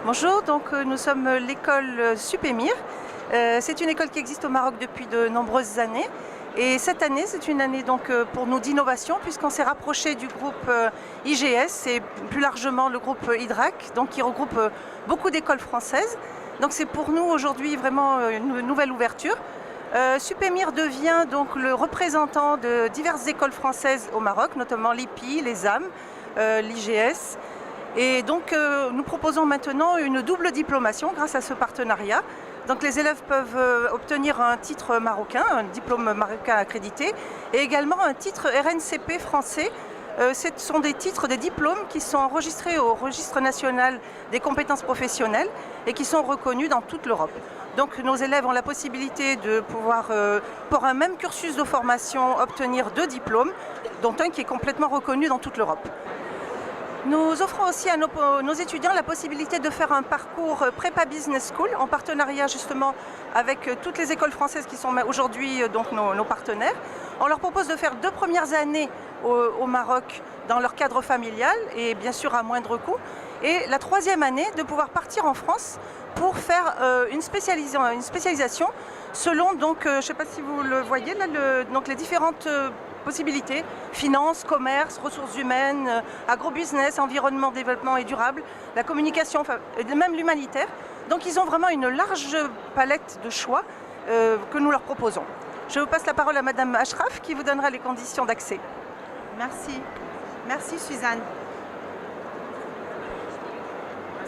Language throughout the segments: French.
Bonjour, nous sommes l'école Supémir. C'est une école qui existe au Maroc depuis de nombreuses années. Et cette année, c'est une année pour nous d'innovation puisqu'on s'est rapproché du groupe IGS et plus largement le groupe IDRAC, qui regroupe beaucoup d'écoles françaises. Donc c'est pour nous aujourd'hui vraiment une nouvelle ouverture. Supémir devient donc le représentant de diverses écoles françaises au Maroc, notamment l'IPI, les AM, l'IGS. Et donc nous proposons maintenant une double diplomation grâce à ce partenariat. Donc les élèves peuvent obtenir un titre marocain, un diplôme marocain accrédité, et également un titre RNCP français. Ce sont des titres, des diplômes qui sont enregistrés au registre national des compétences professionnelles et qui sont reconnus dans toute l'Europe. Donc nos élèves ont la possibilité de pouvoir, pour un même cursus de formation, obtenir 2 diplômes, dont un qui est complètement reconnu dans toute l'Europe. Nous offrons aussi à nos étudiants la possibilité de faire un parcours Prépa Business School en partenariat justement avec toutes les écoles françaises qui sont aujourd'hui nos partenaires. On leur propose de faire 2 premières années au Maroc dans leur cadre familial et bien sûr à moindre coût. Et la 3e année de pouvoir partir en France pour faire une spécialisation selon, je ne sais pas si vous le voyez là, les différentes possibilités, finance, commerce, ressources humaines, agrobusiness, environnement, développement et durable, la communication, même l'humanitaire. Donc ils ont vraiment une large palette de choix que nous leur proposons. Je vous passe la parole à Madame Ashraf qui vous donnera les conditions d'accès. Merci. Merci Suzanne.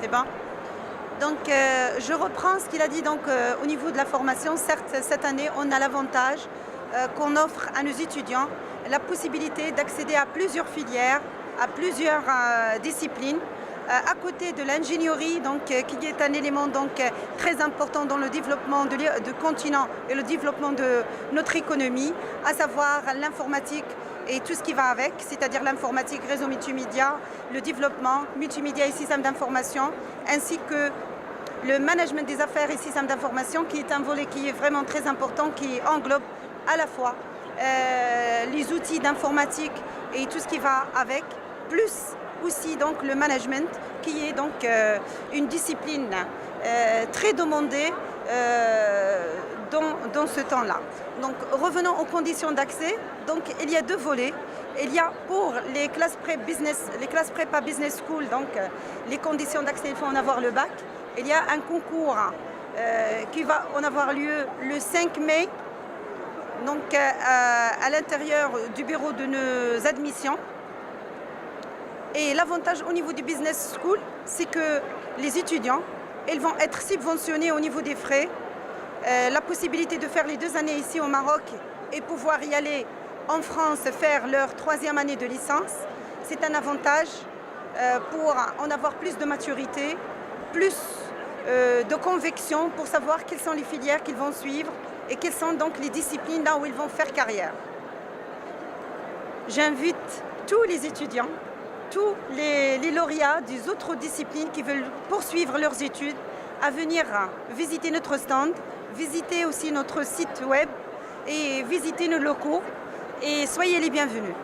C'est bon? Donc je reprends ce qu'il a dit au niveau de la formation. Certes, cette année, on a l'avantage qu'on offre à nos étudiants la possibilité d'accéder à plusieurs filières, à plusieurs disciplines, à côté de l'ingénierie, qui est un élément très important dans le développement du continent et le développement de notre économie, à savoir l'informatique et tout ce qui va avec, c'est-à-dire l'informatique, réseau multimédia, le développement, multimédia et systèmes d'information, ainsi que le management des affaires et systèmes d'information, qui est un volet qui est vraiment très important, qui englobe à la fois les outils d'informatique et tout ce qui va avec, plus aussi le management, qui est une discipline très demandée dans ce temps-là. Donc revenons aux conditions d'accès. Donc il y a 2 volets. Il y a pour les classes prépa business school, les conditions d'accès, il faut en avoir le bac. Il y a un concours qui va en avoir lieu le 5 mai, à l'intérieur du bureau de nos admissions. Et l'avantage au niveau du business school, c'est que les étudiants, ils vont être subventionnés au niveau des frais. La possibilité de faire les 2 années ici au Maroc et pouvoir y aller en France faire leur 3e année de licence, c'est un avantage pour en avoir plus de maturité, plus de conviction pour savoir quelles sont les filières qu'ils vont suivre et quelles sont les disciplines là où ils vont faire carrière. J'invite tous les étudiants, tous les lauréats des autres disciplines qui veulent poursuivre leurs études à venir visiter notre stand, visiter aussi notre site web et visiter nos locaux, et soyez les bienvenus.